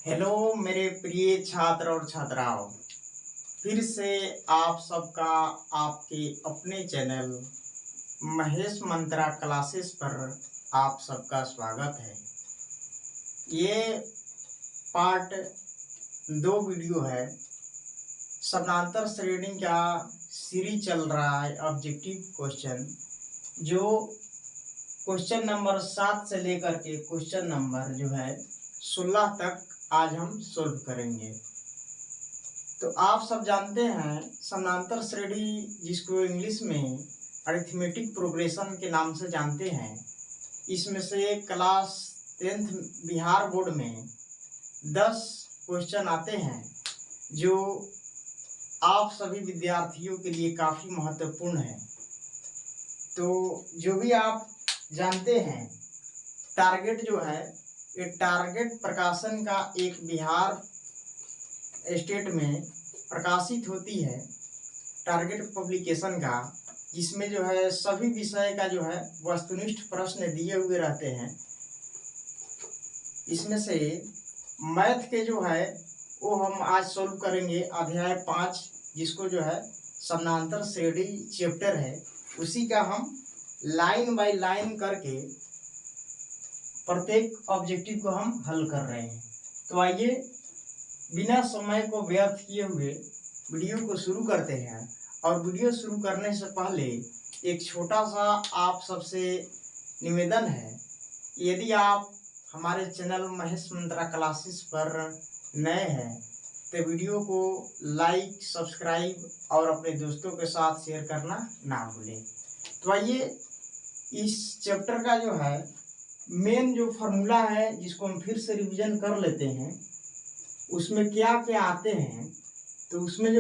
Hello मेरे प्रिय छात्र और छात्राओं, फिर से आप सबका आपके अपने चैनल महेश मंत्रा क्लासेस पर आप सबका स्वागत है। ये पार्ट 2 वीडियो है। समानांतर श्रेणी का सीरीज चल रहा है ऑब्जेक्टिव क्वेश्चन, जो क्वेश्चन नंबर 7 से लेकर के क्वेश्चन नंबर 16 तक आज हम सोल्व करेंगे। तो आप सब जानते हैं समानांतर श्रेणी, जिसको इंग्लिश में अरिथमेटिक प्रोग्रेशन के नाम से जानते हैं, इसमें से क्लास 10th बिहार बोर्ड में 10 क्वेश्चन आते हैं जो आप सभी विद्यार्थियों के लिए काफ़ी महत्वपूर्ण है। तो जो भी आप जानते हैं, टारगेट जो है, ये टारगेट प्रकाशन का एक बिहार स्टेट में प्रकाशित होती है टारगेट पब्लिकेशन का, जिसमें सभी विषय का वस्तुनिष्ठ प्रश्न दिए हुए रहते हैं। इसमें से मैथ के वो हम आज सोल्व करेंगे अध्याय 5, जिसको समानांतर श्रेणी चैप्टर है, उसी का हम लाइन बाय लाइन करके प्रत्येक ऑब्जेक्टिव को हम हल कर रहे हैं। तो आइए बिना समय को व्यर्थ किए हुए वीडियो को शुरू करते हैं। और वीडियो शुरू करने से पहले एक छोटा सा आप सबसे निवेदन है, यदि आप हमारे चैनल महेश मंत्रा क्लासेस पर नए हैं तो वीडियो को लाइक, सब्सक्राइब और अपने दोस्तों के साथ शेयर करना ना भूलें। तो आइए इस चैप्टर का मेन जो फार्मूला है, जिसको हम फिर से रिवीजन कर लेते हैं, उसमें क्या क्या आते हैं। तो उसमें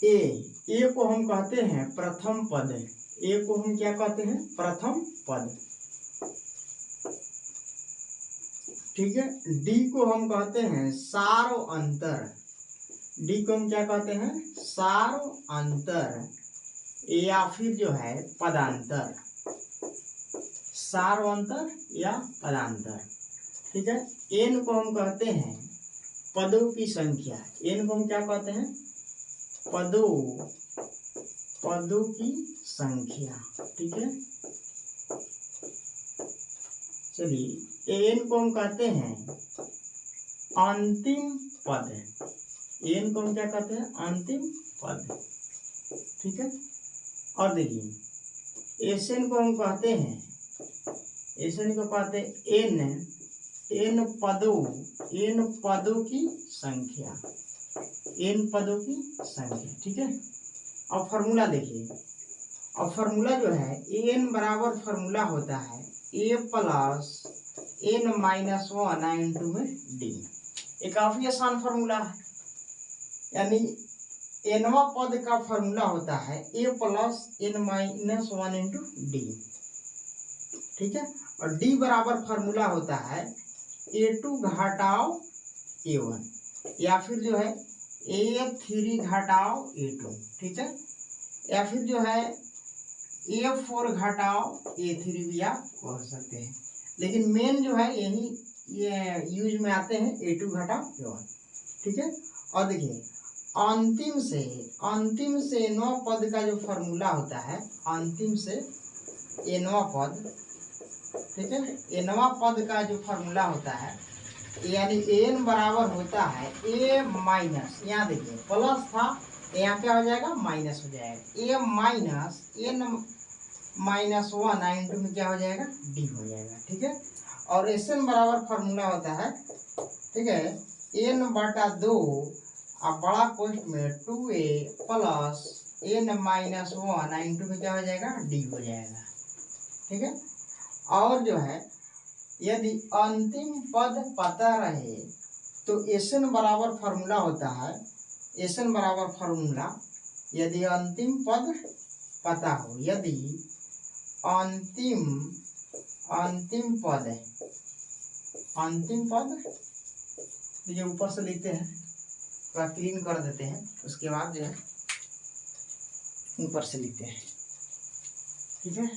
ए को हम कहते हैं प्रथम पद। ए को हम क्या कहते हैं? प्रथम पद। ठीक है। डी को हम कहते हैं सारो अंतर। डी को हम क्या कहते हैं? सारो अंतर, या फिर पदांतर। सारो अंतर या पदांतर। ठीक है। एन को हम कहते हैं पदों की संख्या। एन को हम क्या कहते हैं? पदों की संख्या। ठीक है। चलिए, एन को हम कहते हैं अंतिम पद। एन को हम क्या कहते हैं? अंतिम पद। ठीक है। और देखिए, एसएन को हम कहते हैं, एसएन को कहते हैं एन पदों की संख्या। एन पदों की संख्या। ठीक है। अब फॉर्मूला देखिए। अब फॉर्मूला एन बराबर फॉर्मूला होता है a plus n minus 1 into में डी। ये काफी आसान फॉर्मूला है। यानी एनवा पद का फॉर्मूला होता है a plus n minus 1 into d. ठीक है। और डी बराबर फॉर्मूला होता है A2 घटाओ A1, या फिर A3 घटाओ A2। ठीक है। या फिर A4 घटाओ A3 भी आप कह सकते हैं, लेकिन मेन यही ये यूज में आते हैं A2 घटाओ A1। ठीक है। और देखिए, अंतिम से नौ पद का जो फॉर्मूला होता है, अंतिम से एनवा पद। ठीक है। एनवा पद का जो फॉर्मूला होता है, यानी एन बराबर होता है ए माइनस, यहाँ देखिए प्लस था, यहाँ क्या हो जाएगा? माइनस हो जाएगा। ए माइनस एन माइनस 1 इंटू में क्या हो जाएगा? डी हो जाएगा। ठीक है। और एस एन बराबर फॉर्मूला होता है, ठीक है, एन बटा 2 और बड़ा कोष्ठ में 2a plus n minus 1 into में क्या हो जाएगा? डी हो जाएगा। ठीक है। और यदि अंतिम पद पता रहे तो एन बराबर फॉर्मूला होता है, एन बराबर फॉर्मूला, यदि अंतिम पद पता हो, यदि अंतिम पद ये ऊपर से लिखते हैं, थोड़ा क्लीन कर देते हैं, उसके बाद ऊपर से लिखते हैं। ठीक है।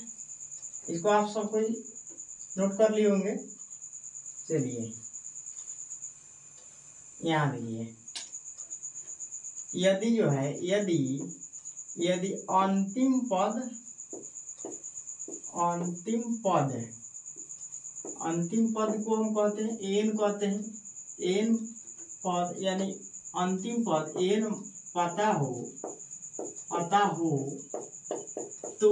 इसको आप सब कोई नोट कर लिए होंगे। चलिए यहाँ देखिए, यदि जो है यदि अंतिम पद को हम कहते हैं एन, कहते हैं एन पद, यानी अंतिम पद एन पता हो तो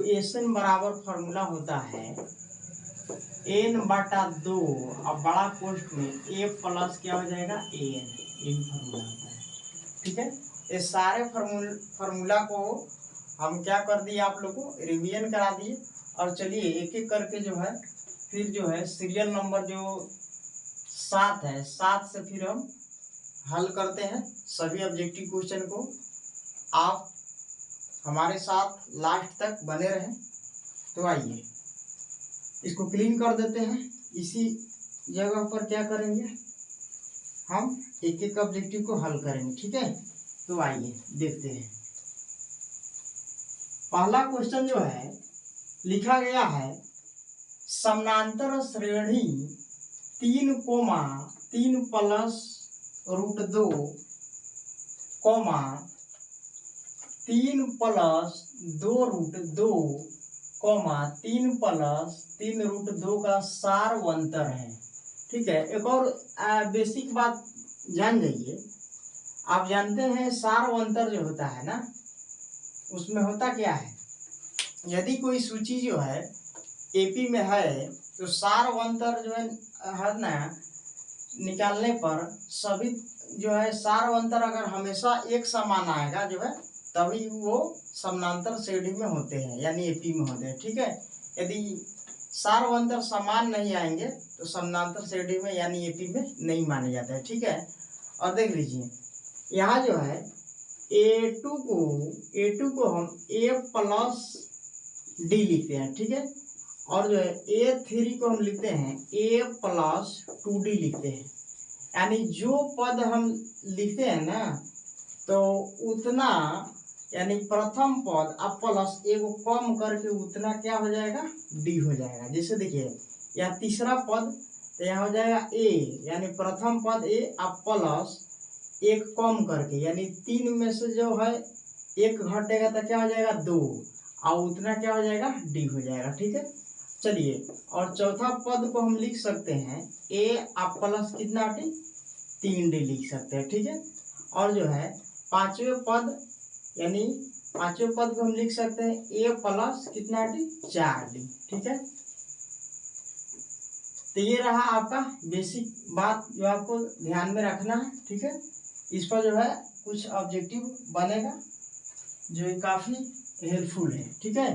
एन बराबर फॉर्मूला होता है एन बटा 2, अब बड़ा कोष्ठ में ए प्लस क्या हो जाएगा एन फॉर्मूला होता है। ठीक है, ये सारे फॉर्मूला को हम क्या कर दिए, आप लोग को रिवीजन करा दिए। और चलिए एक एक करके जो है फिर जो है सीरियल नंबर जो 7 है, 7 से फिर हम हल करते हैं सभी ऑब्जेक्टिव क्वेश्चन को। आप हमारे साथ लास्ट तक बने रहें। तो आइए इसको क्लीन कर देते हैं। इसी जगह पर क्या करेंगे, हम एक एक ऑब्जेक्टिव को हल करेंगे। ठीक है, तो आइए देखते हैं। पहला क्वेश्चन जो है लिखा गया है, समानांतर श्रेणी 3 प्लस √2 3 प्लस 2√2 3 प्लस 3√2 का सारवंतर है। ठीक है, एक और बेसिक बात जान जाइए। आप जानते हैं सारवंतर जो होता है ना, उसमें होता क्या है, यदि कोई सूची जो है एपी में है तो सारवंतर जो है ना, निकालने पर सभी जो है सारवंतर अगर हमेशा एक समान आएगा जो है, तभी वो समानांतर श्रेणी में होते हैं, यानी एपी में होते हैं। ठीक है, यदि सारवंतर समान नहीं आएंगे तो समानांतर श्रेणी में यानी एपी में नहीं माने जाते हैं। ठीक है, और देख लीजिए यहाँ जो है A2 को हम A प्लस डी लिखते हैं। ठीक है, और जो है A3 को हम लिखते हैं A प्लस 2D लिखते हैं। यानी जो पद हम लिखते हैं ना, तो उतना यानी प्रथम पद अब प्लस ए को कम करके उतना क्या हो जाएगा, डी हो जाएगा। जैसे देखिए यह तीसरा पद, तो यहाँ हो जाएगा ए, यानी प्रथम पद ए अब प्लस एक कम करके, यानी 3 में से जो है एक घटेगा तो क्या हो जाएगा 2, और उतना क्या हो जाएगा डी हो जाएगा। ठीक है, चलिए और चौथा पद को हम लिख सकते हैं ए अब प्लस कितना डी, 3D लिख सकते हैं। ठीक है, और जो है पांचवें पद, यानी पांचवें पद को हम लिख सकते हैं ए प्लस कितना डी, 4D। ठीक है, तो ये रहा आपका बेसिक बात जो आपको ध्यान में रखना है। ठीक है, इस पर जो है कुछ ऑब्जेक्टिव बनेगा जो काफी हेल्पफुल है। ठीक है,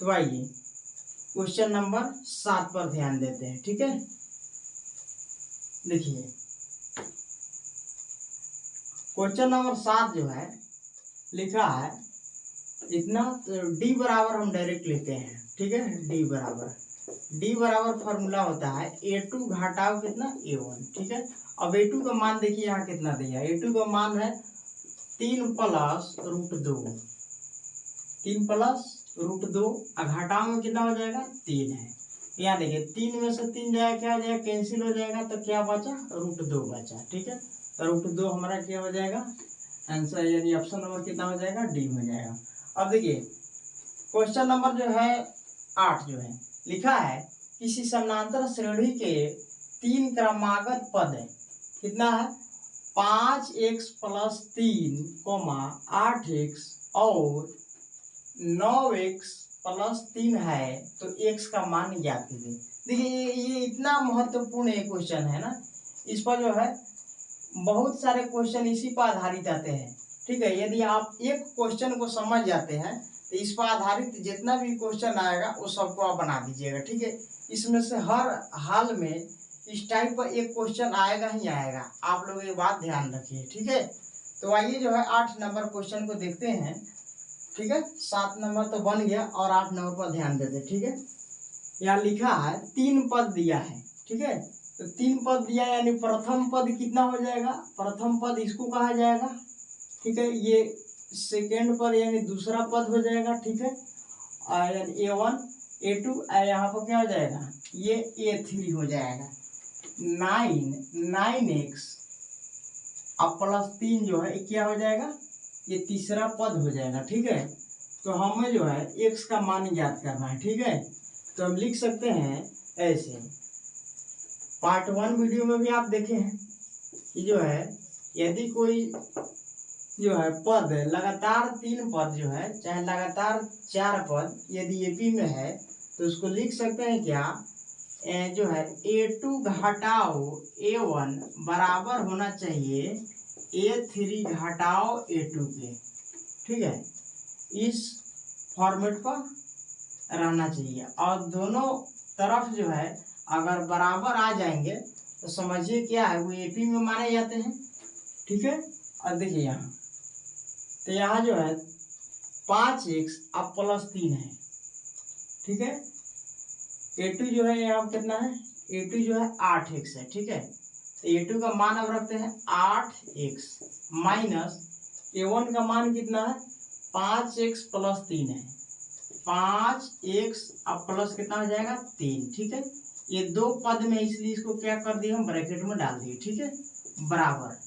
तो आइए क्वेश्चन नंबर 7 पर ध्यान देते हैं। ठीक है, देखिए क्वेश्चन नंबर 7 जो है लिखा है इतना, तो डी बराबर हम डायरेक्ट लेते हैं। ठीक है, डी बराबर फार्मूला होता है A2 घटाव कितना A1। ठीक है, अब A2 का मान देखिए यहाँ कितना दिया है, A2 का मान है 3 प्लस √2, 3 प्लस √2, घटाव में कितना हो जाएगा 3 है। यहाँ देखिए 3 में से 3 जाएगा, क्या हो जाएगा कैंसिल हो जाएगा, तो क्या बचा √2 बचा। ठीक है, तो √2 हमारा क्या हो जाएगा आंसर, यानी ऑप्शन नंबर कितना हो जाएगा, डी हो जाएगा। अब देखिए क्वेश्चन नंबर जो है 8 जो है लिखा है, किसी समानांतर श्रेणी के 3 क्रमागत पद है, कितना है 5x प्लस 3, 8x और 9x प्लस 3 है, तो x का मान ज्ञात कीजिए। देखिए ये इतना महत्वपूर्ण क्वेश्चन है ना, इस पर जो है बहुत सारे क्वेश्चन इसी पर आधारित आते हैं। ठीक है, यदि आप एक क्वेश्चन को समझ जाते हैं तो इस पर आधारित जितना भी क्वेश्चन आएगा वो सबको आप बना दीजिएगा। ठीक है, इसमें से हर हाल में इस टाइप का एक क्वेश्चन आएगा ही आएगा, आप लोग ये बात ध्यान रखिए। ठीक है, तो आइए जो है 8 नंबर क्वेश्चन को देखते हैं। ठीक है, 7 नंबर तो बन गया और 8 नंबर पर ध्यान देते। ठीक है, यहाँ लिखा है 3 पद दिया है। ठीक है, तो 3 पद दिया, यानी प्रथम पद कितना हो जाएगा, प्रथम पद इसको कहा जाएगा। ठीक है, ये सेकेंड पद यानी दूसरा पद हो जाएगा। ठीक है, यानी A1 A2, यहाँ पर क्या हो जाएगा ये A3 हो जाएगा। 9x अब प्लस 3 जो है क्या हो जाएगा, ये तीसरा पद हो जाएगा। ठीक है, तो हमें जो है x का मान ज्ञात करना है। ठीक है, तो हम लिख सकते हैं ऐसे, पार्ट 1 वीडियो में भी आप देखे हैं कि जो है यदि कोई जो है पद लगातार 3 पद जो है चाहे लगातार 4 पद यदि एपी में है तो उसको लिख सकते हैं क्या, जो है A2 घटाओ A1 बराबर होना चाहिए A3 घटाओ A2 के। ठीक है, इस फॉर्मेट पर रहना चाहिए और दोनों तरफ जो है अगर बराबर आ जाएंगे तो समझिए क्या है वो एपी में माने जाते हैं। ठीक है, और देखिए यहाँ तो यहाँ जो है 5x अब प्लस 3 है। ठीक है, A2 जो है यहाँ कितना है, A2 जो है 8x है। ठीक है, तो A2 का मान अब रखते हैं 8x माइनस A1 का मान कितना है 5x प्लस 3 है। 5x अब प्लस कितना हो जाएगा 3। ठीक है, ये दो पद में इसलिए इसको क्या कर दिए हम ब्रैकेट में डाल दिए। ठीक है, बराबर।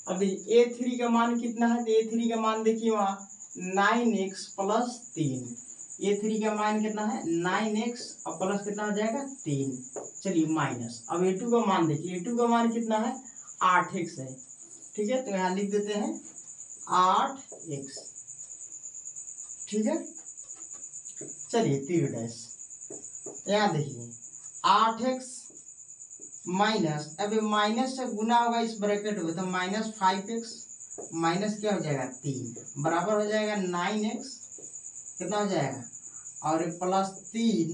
अब देखिए A3 का मान कितना है, तो A3 का मान देखिए वहाँ 9x प्लस 3। A3 का मान कितना है 9x और प्लस कितना हो जाएगा 3। चलिए माइनस, अब A2 का मान देखिए, A2 का मान कितना है 8x है। ठीक है, तो यहाँ लिख देते हैं 8x। ठीक है, चलिए तीर डैश यहाँ देखिए 8x माइनस, अब माइनस से गुना होगा इस ब्रैकेट में तो माइनस 5x माइनस क्या हो जाएगा 3 बराबर हो जाएगा 9x कितना हो जाएगा और प्लस 3।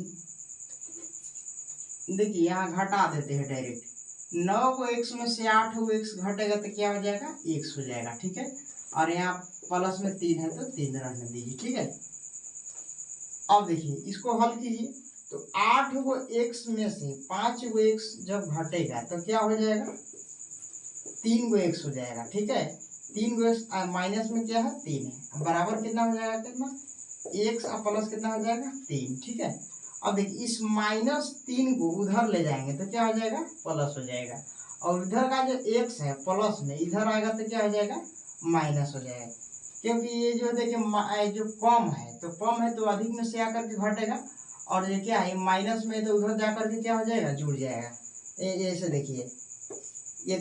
देखिए यहाँ घटा देते हैं डायरेक्ट, 9 को x में से 8 को x घटेगा तो क्या हो जाएगा x हो जाएगा। ठीक है, और यहाँ प्लस में 3 है तो 3 रहने दीजिए। ठीक है, अब देखिए इसको हल कीजिए तो 8 को x में से 5 को x जब घटेगा तो क्या हो जाएगा 3 को x हो जाएगा। ठीक है, 3 को x माइनस में क्या है 3 है बराबर कितना हो जाएगा, कितना x और प्लस कितना हो जाएगा 3। ठीक है, अब देखिए इस -3 को उधर ले जाएंगे तो क्या हो जाएगा प्लस हो जाएगा और इधर का जो x है प्लस में इधर आएगा तो क्या हो जाएगा माइनस हो जाएगा, क्योंकि ये जो देखिए जो कम है तो कम है तो अधिक में से आकर के घटेगा और ये क्या है माइनस में तो उधर जाकर के क्या हो जाएगा जुड़ जाएगा। ऐसे देखिए ये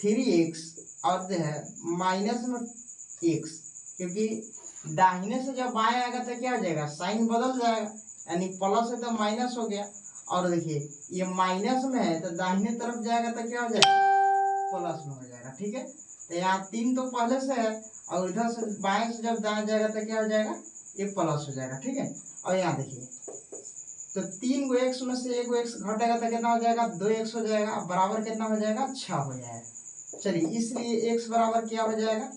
3x और जो है माइनस में x, क्योंकि दाहिने से जब बाएं आएगा तो क्या हो जाएगा साइन बदल जाएगा, यानी प्लस है तो माइनस हो गया और देखिए ये माइनस में है तो दाहिने तरफ जाएगा तो क्या हो जाएगा प्लस में हो जाएगा। ठीक है, तो यहाँ 3 तो पहले से है और इधर से बाएं से जब दाएं जाएगा तो क्या हो जाएगा ये प्लस हो जाएगा। ठीक है, और यहाँ देखिए तो 3 को x में से 1 को x घटेगा तो कितना हो जाएगा 2x हो जाएगा बराबर कितना हो जाएगा 6 हो जाएगा। चलिए इसलिए x बराबर क्या हो जाएगा,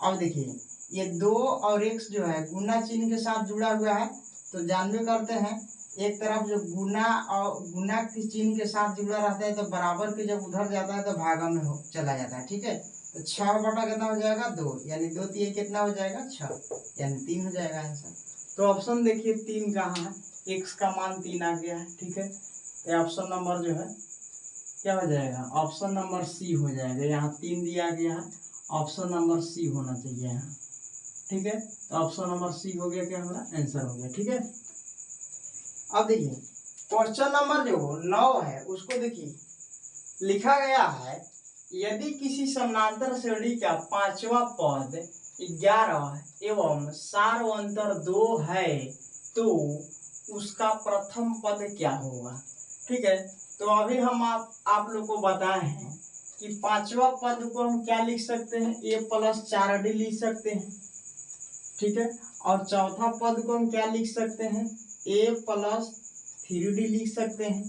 अब देखिए ये 2 और x जो है गुना चिन्ह के साथ जुड़ा हुआ है तो जानबे करते हैं एक तरफ जो गुना और गुना के चिन्ह के साथ जुड़ा रहता है तो बराबर के जब उधर जाता है तो भागा में चला जाता है। ठीक है, तो 6 बटा कितना हो जाएगा 2, यानी 2 3 कितना हो जाएगा 6, यानी 3 हो जाएगा आंसर। तो ऑप्शन देखिए 3 कहाँ है, x का मान 3 आ गया है। ठीक है, तो ऑप्शन नंबर जो है क्या हो जाएगा ऑप्शन नंबर सी हो जाएगा, यहाँ 3 दिया गया है ऑप्शन नंबर सी होना चाहिए यहाँ। ठीक है, तो ऑप्शन नंबर सी हो गया क्या हमारा आंसर हो गया। ठीक है, अब देखिए क्वेश्चन नंबर जो 9 है उसको देखिए लिखा गया है यदि किसी समानांतर श्रेणी का 5वां पद 11 एवं सारवंतर 2 है तो उसका प्रथम पद क्या होगा। ठीक है, तो अभी हम आप लोग को बताए हैं कि 5वां पद को हम क्या लिख सकते हैं a प्लस 4d लिख सकते हैं। ठीक है, और चौथा पद को हम क्या लिख सकते हैं a प्लस 3d लिख सकते हैं।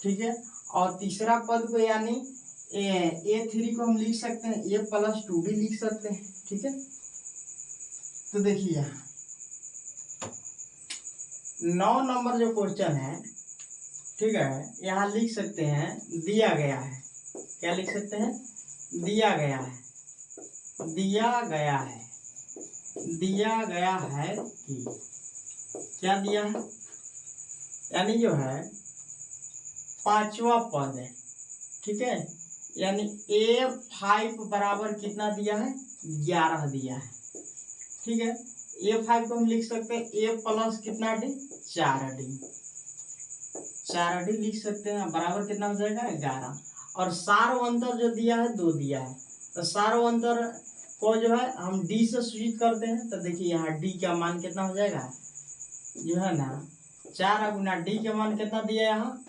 ठीक है, और तीसरा पद को यानी A3 को हम लिख सकते हैं a प्लस 2d लिख सकते हैं। ठीक है, तो देखिए यहाँ 9 नंबर जो क्वेश्चन है, ठीक है, यहाँ लिख सकते हैं दिया गया है, क्या लिख सकते हैं दिया गया है कि क्या दिया है यानी जो है पांचवा पद है, ठीक है। यानी A5 बराबर कितना दिया है, 11 दिया है, ठीक है। A5 को हम लिख सकते हैं A प्लस कितना डी, 4D, 4D लिख सकते हैं, बराबर कितना हो जाएगा, 11। और सार्वंतर जो दिया है 2 दिया है, तो सार्वंतर को जो है हम D से सूचित करते हैं। तो देखिए यहाँ D का मान कितना हो जाएगा, जो है ना 4 गुना D का मान कितना दिया है, यहाँ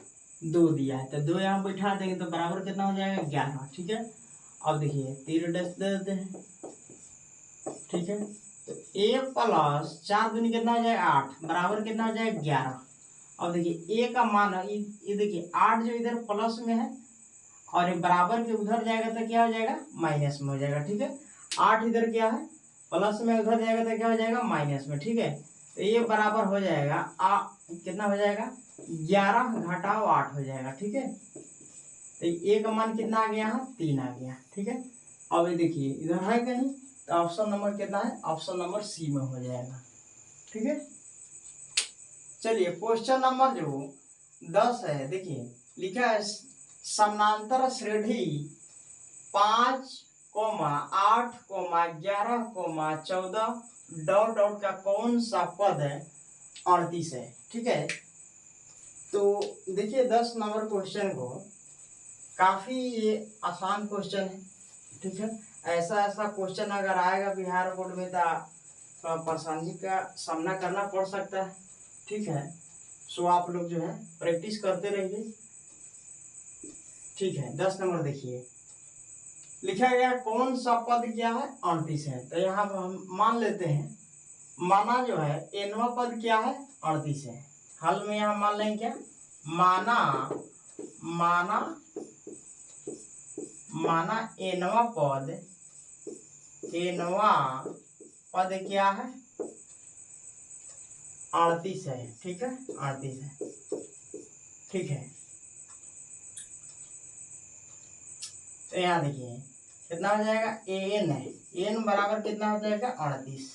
2 दिया है, तो 2 यहाँ बैठा देंगे तो बराबर कितना हो जाएगा, 11, ठीक है। अब देखिए 3 डैश दे देते हैं, ठीक है। तो A प्लस 4 दूनी कितना हो जाएगा, 8, बराबर कितना हो जाएगा, 11। अब देखिए A का मान ये देखिए 8 जो इधर प्लस में है और ये बराबर के उधर जाएगा तो क्या हो जाएगा, माइनस में हो जाएगा, ठीक है। 8 इधर क्या है, प्लस में, उधर जाएगा तो क्या हो जाएगा, माइनस में, ठीक है। तो ये बराबर हो जाएगा कितना हो जाएगा, 11 घटाओ 8 हो जाएगा, ठीक है। तो A का मान कितना आ गया, यहाँ 3 आ गया, ठीक है। अब ये देखिए इधर है कहीं, तो ऑप्शन नंबर कितना है, ऑप्शन नंबर सी में हो जाएगा, ठीक है। चलिए क्वेश्चन नंबर जो 10 है, देखिए लिखा है समानांतर श्रेणी 5, 8, 11, 14 डॉट डॉट का कौन सा पद है 38 है, ठीक है। तो देखिए 10 नंबर क्वेश्चन को काफी ये आसान क्वेश्चन है, ठीक है। ऐसा क्वेश्चन अगर आएगा बिहार बोर्ड में तो थोड़ा परेशानी का सामना करना पड़ सकता है, ठीक है। सो आप लोग जो है प्रैक्टिस करते रहिए, ठीक है। 10 नंबर देखिए लिखा गया कौन सा पद क्या है, 38 है। तो यहाँ हम मान लेते हैं, माना जो है एनवा पद क्या है, 38 है। हल में यहाँ मान लेंगे क्या, माना माना माना एनवा पद क्या है, 38 है, ठीक है, 38 है, ठीक है। तो यहाँ देखिए कितना हो जाएगा, एन है, एन बराबर कितना हो जाएगा, 38,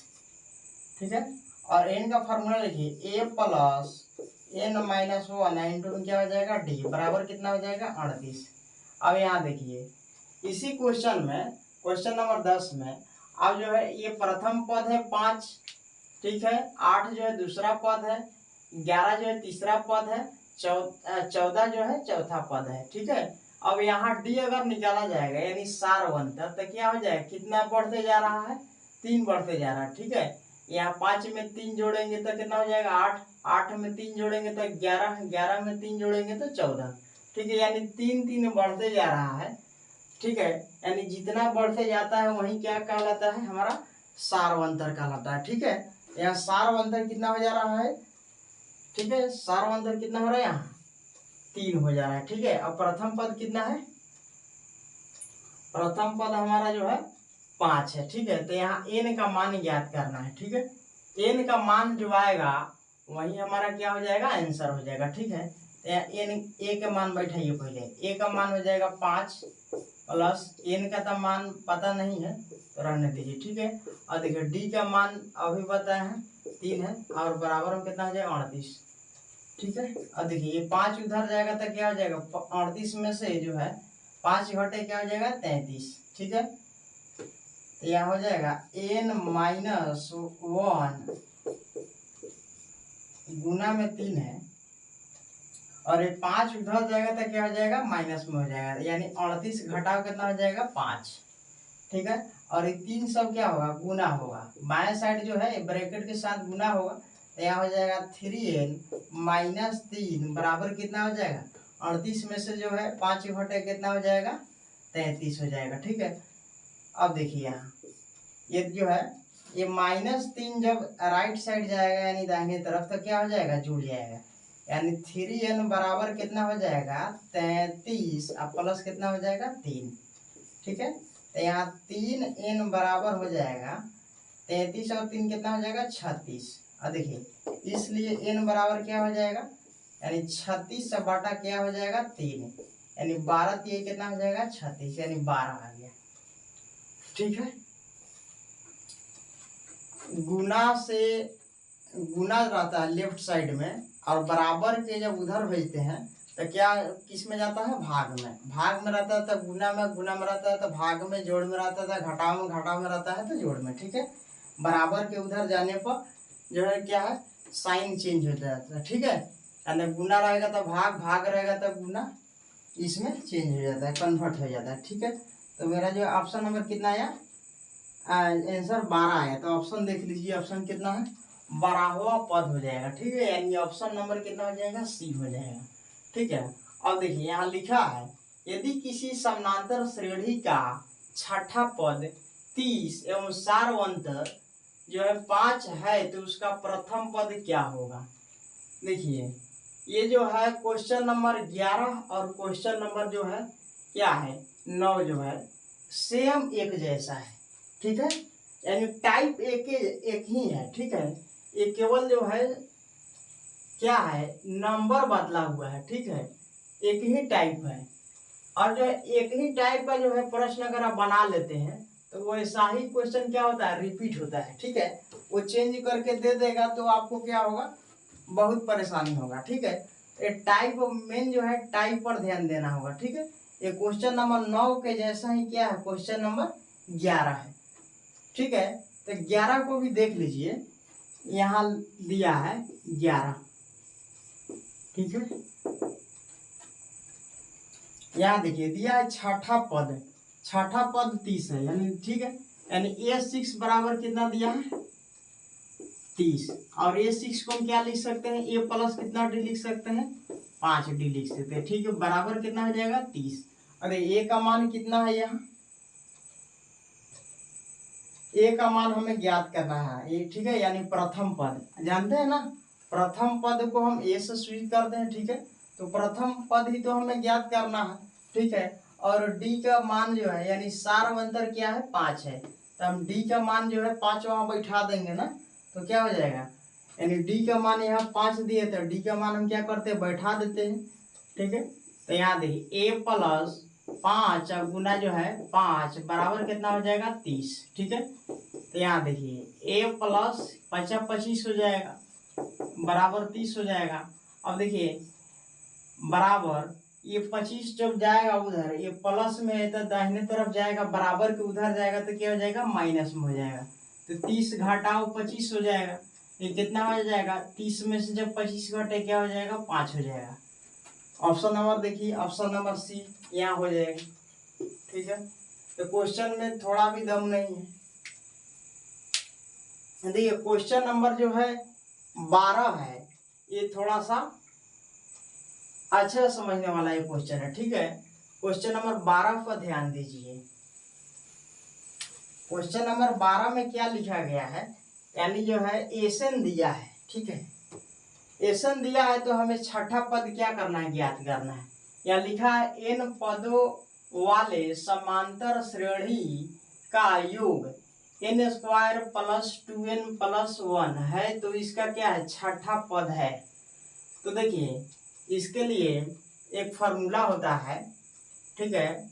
ठीक है। और एन का फॉर्मूला लिखिए ए प्लस एन माइनस 1 इंटू क्या हो जाएगा, डी, बराबर कितना हो जाएगा, 38। अब यहाँ देखिए इसी क्वेश्चन में, क्वेश्चन नंबर 10 में अब जो है ये प्रथम पद है 5, ठीक है, 8 जो है दूसरा पद है, 11 जो है तीसरा पद है, 14 जो है चौथा पद है, ठीक है। अब यहाँ डी अगर निकाला जाएगा यानी सारवंतर, तो क्या हो जाएगा, कितना बढ़ते जा रहा है, 3 बढ़ते जा रहा है, ठीक है। यहाँ 5 में 3 जोड़ेंगे तो कितना हो जाएगा, 8, 8 में 3 जोड़ेंगे तो 11, 11 में 3 जोड़ेंगे तो 14, ठीक है। यानी 3 3 बढ़ते जा रहा है, ठीक है। यानी जितना बढ़ते जाता है वही क्या कहलाता है, हमारा सारवंतर कहलाता है, ठीक है। यहाँ सारवंतर कितना हो जा रहा है, ठीक है, सारवंतर कितना हो रहा है, यहाँ 3 हो जा रहा है, ठीक है। अब प्रथम पद कितना है, प्रथम पद हमारा जो है 5 है, ठीक है। तो यहाँ एन का मान ज्ञात करना है, ठीक है। एन का मान जो आएगा वही हमारा क्या हो जाएगा, आंसर हो जाएगा, ठीक है। तो यहाँ एन, ए का मान बैठाइए, पहले ए का मान हो जाएगा 5 प्लस एन का तो मान पता नहीं है तो रहने दीजिए, ठीक है। और देखिए डी का मान अभी बताया है 3 है, और बराबर में कितना हो जाएगा, 38, ठीक है। अब देखिए ये 5 उधर जाएगा तो क्या हो जाएगा, 38 में से जो है 5 घटे क्या हो जाएगा, 33, ठीक है। तो यहाँ हो जाएगा n माइनस 1 गुना में 3 है, और ये 5 उधर जाएगा तो क्या हो जाएगा, माइनस में हो जाएगा, यानी 38 घटाओ कितना हो जाएगा, 5, ठीक है। और ये 3 सब क्या होगा, गुना होगा, बाएं साइड जो है ब्रैकेट के साथ गुना होगा, तो यहाँ हो जाएगा 3n माइनस 3 बराबर कितना हो जाएगा, 38 में से जो है 5 घटे कितना हो जाएगा, 33 हो जाएगा, ठीक है। अब देखिए यहाँ ये जो है ये -3 जब राइट साइड जाएगा यानी दाहिने तरफ तो क्या हो जाएगा, जुड़ जाएगा, यानी 3n बराबर कितना हो जाएगा, 33 और प्लस कितना हो जाएगा, 3, ठीक है। तो यहाँ 3n बराबर हो जाएगा 33 और 3 कितना हो जाएगा, 36। और देखिए इसलिए n बराबर क्या हो जाएगा, यानी 36 से बटा क्या हो जाएगा, 3, यानी 12 ये कितना हो जाएगा, 36, यानी 12 आ गया, ठीक है। गुना से गुना रहता है लेफ्ट साइड में, और बराबर के जब उधर भेजते हैं तो क्या किस में जाता है, भाग में। भाग में रहता है तो गुना में, गुना में रहता है तो भाग में, जोड़ में रहता है तो घटाव में, घटाव में रहता है तो जोड़ में। ठीक है, बराबर के उधर जाने पर जो है क्या है, साइन चेंज हो जाता है। ठीक है, यानी गुना रहेगा तो भाग, भाग रहेगा तो गुना, इसमें चेंज हो जाता है, कन्वर्ट हो जाता है। ठीक है, तो मेरा जो ऑप्शन नंबर कितना आया, आंसर 12 आया। तो ऑप्शन देख लीजिए, ऑप्शन कितना है, 12वां पद हो जाएगा। ठीक है, यानी ऑप्शन नंबर कितना हो जाएगा, सी हो जाएगा। ठीक है, अब देखिए यहाँ लिखा है, यदि किसी समानांतर श्रेणी का छठा पद 30 एवं सारवंतर जो है 5 है तो उसका प्रथम पद क्या होगा। देखिए ये जो है क्वेश्चन नंबर 11 और क्वेश्चन नंबर जो है क्या है 9 जो है सेम एक जैसा है। ठीक है, यानी टाइप एक ही है। ठीक है, ये केवल जो है क्या है, नंबर बदला हुआ है। ठीक है, एक ही टाइप है, और जो है एक ही टाइप का जो है प्रश्न अगर आप बना लेते हैं तो वो ऐसा ही क्वेश्चन क्या होता है, रिपीट होता है। ठीक है, वो चेंज करके दे देगा तो आपको क्या होगा, बहुत परेशानी होगा। ठीक है, ये टाइप मेन जो है टाइप पर ध्यान देना होगा। ठीक है, ये क्वेश्चन नंबर 9 के जैसा ही क्या है, क्वेश्चन नंबर 11 है। ठीक है, तो 11 को भी देख लीजिए, यहाँ दिया है 11। ठीक है, यहाँ देखिए दिया है छठा पद, छठा पद 30 है, यानी ठीक है, यानी A6 बराबर कितना दिया है, 30। और A6 को हम क्या लिख सकते हैं, A प्लस कितना डी लिख सकते हैं, 5D लिख सकते हैं। ठीक है, बराबर कितना हो जाएगा, 30। अरे A का मान कितना है, यहाँ A का मान हमें ज्ञात करना है। ये ठीक है, यानी प्रथम पद जानते हैं ना, प्रथम पद को हम A से स्वीट करते हैं। ठीक है, तो प्रथम पद ही तो हमें ज्ञात करना है। ठीक है, और D का मान जो है यानी सारवंतर क्या है, 5 है, तो हम D का मान जो है 5 वहां बैठा देंगे ना, तो क्या हो जाएगा, यानी D का मान यहाँ 5 दिए तो D का मान हम क्या करते हैं, बैठा देते हैं। ठीक है, तो यहाँ देखिए A प्लस 5 गुना जो है 5 बराबर कितना हो जाएगा, 30। ठीक है, तो यहाँ देखिए A प्लस 25 हो जाएगा बराबर 30 हो जाएगा। अब देखिए बराबर ये 25 जब जाएगा उधर, ये प्लस में है तो दाहिने तरफ जाएगा, बराबर के उधर जाएगा तो क्या हो जाएगा, माइनस में हो जाएगा। तो 30 घटाओ 25 हो जाएगा, ये कितना हो जाएगा, 30 में से जब 25 घटे क्या हो जाएगा, 5 हो जाएगा। ऑप्शन नंबर देखिए, ऑप्शन नंबर सी यहाँ हो जाएगा। ठीक है, तो क्वेश्चन में थोड़ा भी दम नहीं है। देखिए क्वेश्चन नंबर जो है 12 है, ये थोड़ा सा अच्छा समझने वाला ये क्वेश्चन है। ठीक है, क्वेश्चन नंबर 12 पर ध्यान दीजिए। क्वेश्चन नंबर 12 में क्या लिखा गया है, यानी जो है एसन दिया है। ठीक है, एसन दिया है तो हमें छठा पद क्या करना है, ज्ञात करना है। यहाँ लिखा है n पदों वाले समांतर श्रेणी का योग n² प्लस 2n प्लस 1 है, तो इसका क्या है, छठा पद है। तो देखिए इसके लिए एक फॉर्मूला होता है। ठीक है,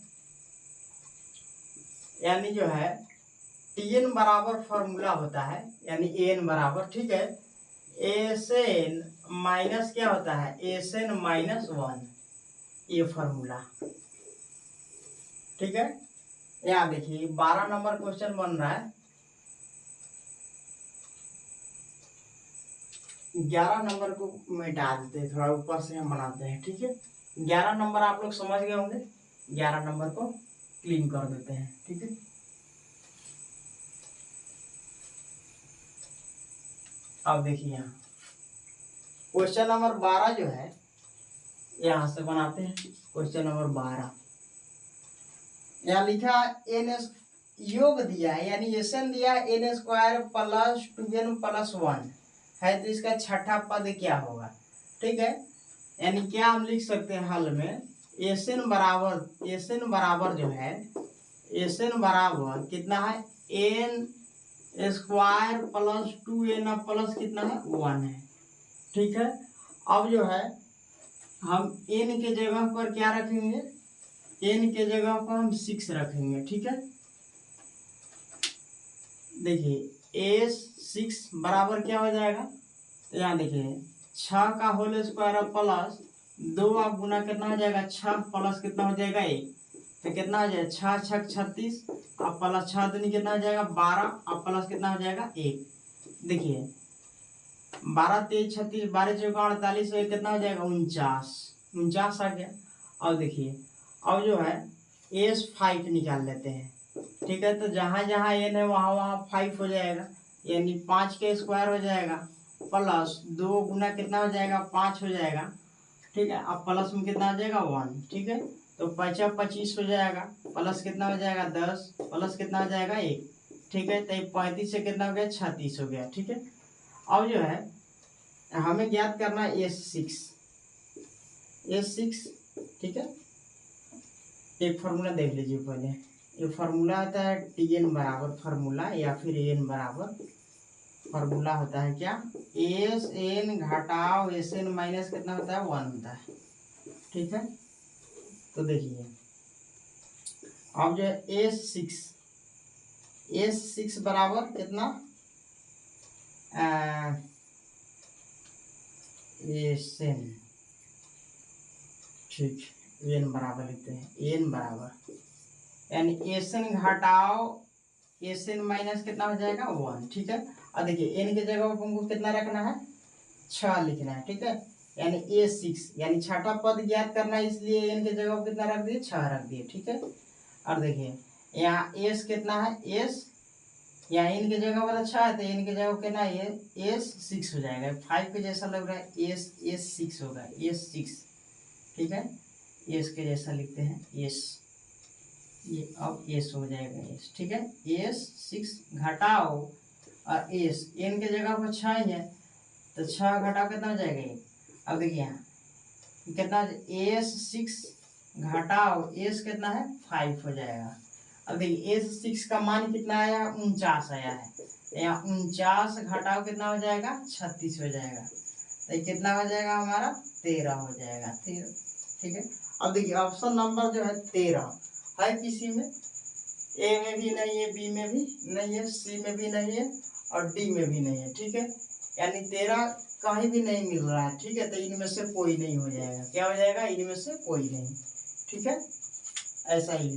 यानी जो है Tn बराबर फॉर्मूला होता है, यानी An बराबर, ठीक है, Sn माइनस क्या होता है, Sn माइनस 1, ये फॉर्मूला। ठीक है, यहाँ देखिए 12 नंबर क्वेश्चन बन रहा है, 11 नंबर को मिटा देते हैं, थोड़ा ऊपर से हम बनाते हैं। ठीक है, 11 नंबर आप लोग समझ गए होंगे, 11 नंबर को क्लीन कर देते हैं। ठीक है, अब देखिए यहाँ क्वेश्चन नंबर 12 जो है यहां से बनाते हैं। क्वेश्चन नंबर 12 यहाँ लिखा एन योग दिया है, यानी एसन दिया है n² प्लस 2n प्लस 1 है, तो इसका छठा पद क्या होगा। ठीक है, यानी क्या हम लिख सकते हैं हल में, एसन बराबर जो है, एसन बराबर कितना है, n² प्लस 2n प्लस कितना है, 1 है। ठीक है, अब जो है हम n के जगह पर क्या रखेंगे, n के जगह पर हम 6 रखेंगे। ठीक है, देखिए A6 बराबर क्या हो जाएगा, तो यहाँ देखिए 6 का होल स्क्वायर प्लस 2 आप गुना कितना हो जाएगा 6 प्लस कितना हो जाएगा 1, तो कितना हो जाएगा 6 6 36 अब प्लस 6 दूनी कितना हो जाएगा 12 अब प्लस कितना हो जाएगा 1। देखिए 12 23 36 12 चौका 48 कितना हो जाएगा 49 आ गया। अब देखिए अब जो है S5 निकाल लेते हैं, ठीक है। तो जहाँ जहाँ n है वहाँ वहाँ 5 हो जाएगा, यानी 5 के स्क्वायर हो जाएगा प्लस 2 गुना कितना हो जाएगा 5 हो जाएगा, ठीक है। अब प्लस में कितना हो जाएगा 1, ठीक है। तो 5 25 हो जाएगा प्लस कितना हो जाएगा 10 प्लस कितना हो जाएगा 1, ठीक है। तो 35 से कितना हो गया 36 हो गया, ठीक है। अब जो है हमें ज्ञात करना है S6, ठीक है। एक फार्मूला देख लीजिए पहले। ये फार्मूला होता है Tn बराबर फार्मूला या फिर An बराबर फार्मूला होता है क्या, Sn घटाओ Sn माइनस कितना होता है 1 होता है, ठीक है। तो देखिए अब जो है S6 बराबर कितना Sn, ठीक, n बराबर लिखते हैं n बराबर यानी Sn घटाओ Sn माइनस कितना हो जाएगा 1, ठीक है। और देखिए n के जगह पर हमको कितना रखना है 6 लिखना है, ठीक है। यानी A6 यानी छठा पद ज्ञात करना है, इसलिए n के जगह पर कितना रख दिए 6 रख दिए, ठीक है। और देखिए यहाँ s कितना है s, यहाँ n के जगह पर 6 है तो n के जगह कितना है S6 हो जाएगा, 5 के जैसा लग रहा है S6 होगा S6, ठीक है। s के जैसा लिखते हैं s, ये अब s हो जाएगा s, ठीक है। S6 घटाओ और s n के जगह पर 6 है तो 6 घटाओ कितना हो जाएगा 1। अब देखिए यहाँ कितना S6 घटाओ s कितना है 5 हो जाएगा। अब देखिए S6 का मान कितना आया 49 आया है, तो यहाँ 49 घटाओ कितना हो जाएगा 36 हो जाएगा, तो कितना हो जाएगा हमारा 13 हो जाएगा 13, ठीक है। अब देखिए ऑप्शन नंबर जो है 13 है, किसी में ए में भी नहीं है, बी में भी नहीं है, सी में भी नहीं है और डी में भी नहीं है, ठीक है। यानी 13 कहीं भी नहीं मिल रहा है, ठीक है। तो इनमें से कोई नहीं हो जाएगा, क्या हो जाएगा इनमें से कोई नहीं, ठीक है। ऐसा ही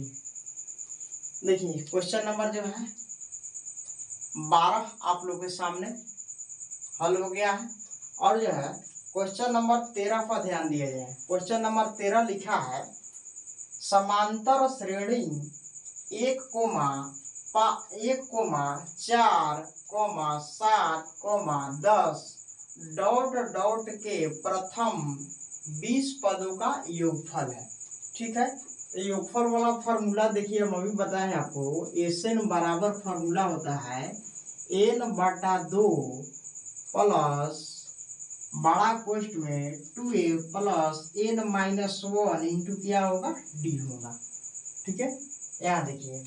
देखिए क्वेश्चन नंबर जो है 12 आप लोगों के सामने हल हो गया है। और जो है क्वेश्चन नंबर 13 पर ध्यान दिया जाए। क्वेश्चन नंबर 13 लिखा है समांतर श्रेणी 1, 4, 7, 10 डॉट डॉट के प्रथम 20 पदों का योगफल है, ठीक है। योगफल वाला फॉर्मूला देखिए हम अभी बताएं आपको, Sn बराबर फॉर्मूला होता है n/2 प्लस बड़ा कोष्ठ में 2a प्लस n-1 इंटू क्या होगा d होगा, ठीक है। यहाँ देखिए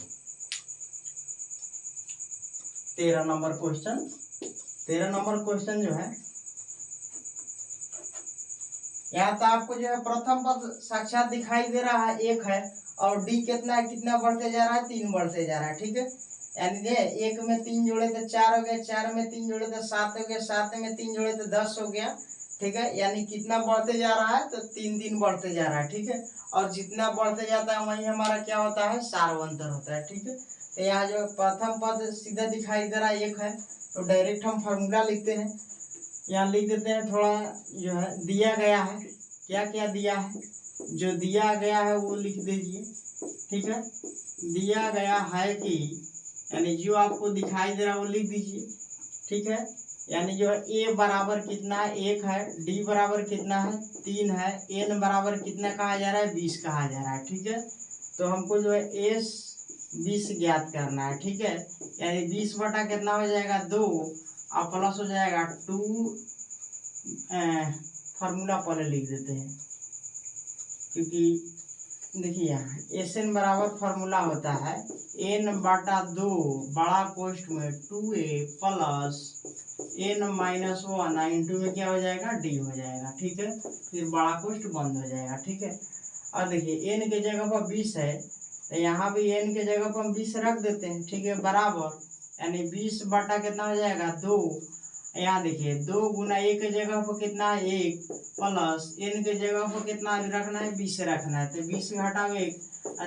13 नंबर क्वेश्चन जो है यहाँ तो आपको जो है प्रथम पद साक्षात दिखाई दे रहा है 1 है और डी कितना बढ़ते जा रहा है 3 बढ़ते जा रहा है, ठीक है। यानी 1 में 3 जोड़े तो 4 हो गया, 4 में 3 जोड़े तो 7 हो गया, 7 में 3 जोड़े तो 10 हो गया, ठीक है। यानी कितना बढ़ते जा रहा है तो 3 दिन बढ़ते जा रहा है, ठीक है। और जितना बढ़ते जाता है वही हमारा क्या होता है सारवंतर होता है, ठीक है। तो यहाँ जो प्रथम पद सीधा दिखाई दे रहा है 1 है, तो डायरेक्ट हम फॉर्मूला लिखते हैं। यहाँ लिख देते हैं, थोड़ा जो है दिया गया है, क्या क्या दिया है, जो दिया गया है वो लिख दीजिए, ठीक है। दिया गया है कि यानी जो आपको दिखाई दे रहा है वो लिख दीजिए, ठीक है। यानी जो है ए बराबर कितना है 1 है, डी बराबर कितना है 3 है, एन बराबर कितना कहा जा रहा है 20 कहा जा रहा है, ठीक है। तो हमको जो है एस 20 ज्ञात करना है, ठीक है। यानी 20 बटा कितना हो जाएगा 2 और प्लस हो जाएगा 2, फार्मूला पहले लिख देते हैं क्योंकि देखिए यहाँ Sn बराबर फार्मूला होता है n/2 बड़ा कोष्ठ में 2a प्लस n-1 इंटू में क्या हो जाएगा d हो जाएगा, ठीक है। फिर बड़ा कोष्ठ बंद हो जाएगा, ठीक है। और देखिए n के जगह पर 20 है तो यहाँ भी n के जगह पर हम 20 रख देते हैं, ठीक है, बराबर यानी 20 बटा कितना हो जाएगा 2 यहाँ देखिए 2 गुना ए के जगह पर कितना है 1 प्लस एन के जगह पर कितना रखना है 20 रखना है, तो 20 में हटाओ 1।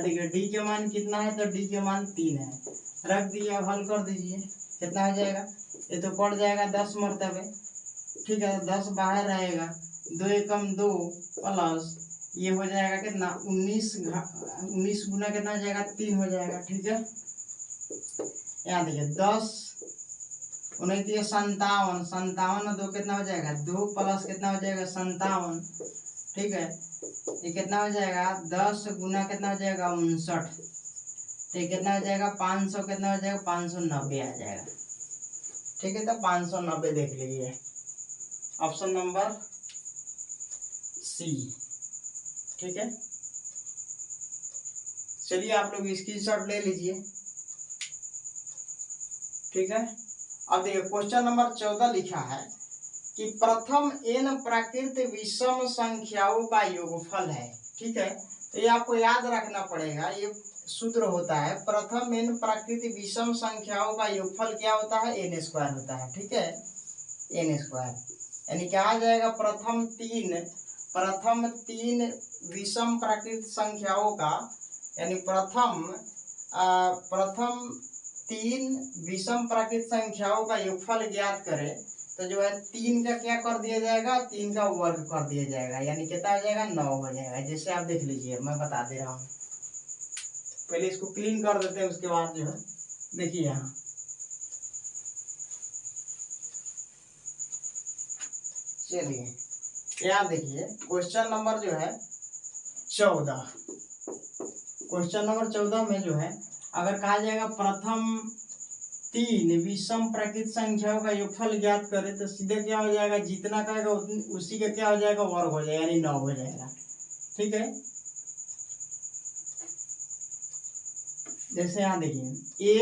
देखिए डी के मान कितना है, तो डी के मान 3 है, रख दिया, हल कर दीजिए, कितना हो जाएगा, ये तो पड़ जाएगा 10 मरतबे, ठीक है, 10 बाहर रहेगा, 2 एकम 2 प्लस ये हो जाएगा कितना 19 गुना कितना हो जाएगा 3 हो जाएगा, ठीक है। यहाँ देखिए 10 29 57, 57 और 2 कितना हो जाएगा 2 प्लस कितना हो जाएगा 57, ठीक है, ये कितना हो जाएगा 10 गुना कितना हो जाएगा 59, तो कितना हो जाएगा 500, कितना हो जाएगा 590 आ जाएगा, ठीक है। तो 590 देख लीजिए, ऑप्शन नंबर सी, ठीक है। चलिए आप लोग स्क्रीनशॉट ले लीजिए, ठीक है। अब देखिए क्वेश्चन नंबर 14 लिखा है कि प्रथम n प्राकृत विषम संख्याओं का योगफल है, ठीक है। तो ये आपको याद रखना पड़ेगा, ये सूत्र होता है प्रथम n प्राकृत विषम संख्याओं का योगफल क्या होता है n स्क्वायर होता है, ठीक है, n स्क्वायर, यानी क्या आ जाएगा प्रथम तीन विषम प्राकृत संख्याओं का, यानी प्रथम 3 विषम प्राकृत संख्याओं का योगफल ज्ञात करें, तो जो है 3 का क्या कर दिया जाएगा 3 का वर्ग कर दिया जाएगा, यानी कितना हो जाएगा 9 हो जाएगा। जैसे आप देख लीजिए, मैं बता दे रहा हूँ, पहले इसको क्लीन कर देते हैं, उसके बाद जो है देखिए यहाँ चलिए यहाँ देखिए क्वेश्चन नंबर जो है 14, क्वेश्चन नंबर 14 में जो है अगर कहा जाएगा प्रथम 3 विषम प्राकृत संख्याओं का योगफल ज्ञात करे, तो सीधे क्या हो जाएगा जितना कहेगा उसी का क्या हो जाएगा वर्ग हो जाएगा, यानी 9 हो जाएगा, ठीक है। जैसे यहाँ देखिए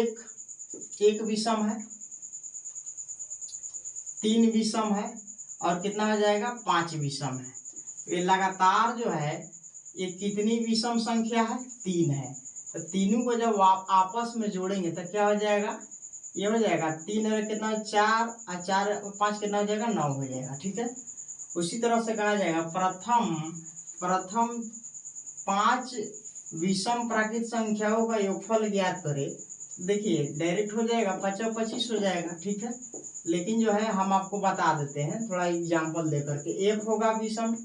एक विषम है, 3 विषम है और कितना हो जाएगा 5 विषम है, ये लगातार जो है ये कितनी विषम संख्या है 3 है, तो तीनों को जब आप आपस में जोड़ेंगे तो क्या हो जाएगा, ये हो जाएगा 3 और कितना 4 और 4 और 5 कितना हो जाएगा 9 हो जाएगा, ठीक है। उसी तरह से कहा जाएगा प्रथम 5 विषम प्राकृत संख्याओं का योगफल ज्ञात करे, देखिए डायरेक्ट हो जाएगा 5 25 हो जाएगा, ठीक है। लेकिन जो है हम आपको बता देते हैं थोड़ा एग्जाम्पल देकर के, एक होगा विषम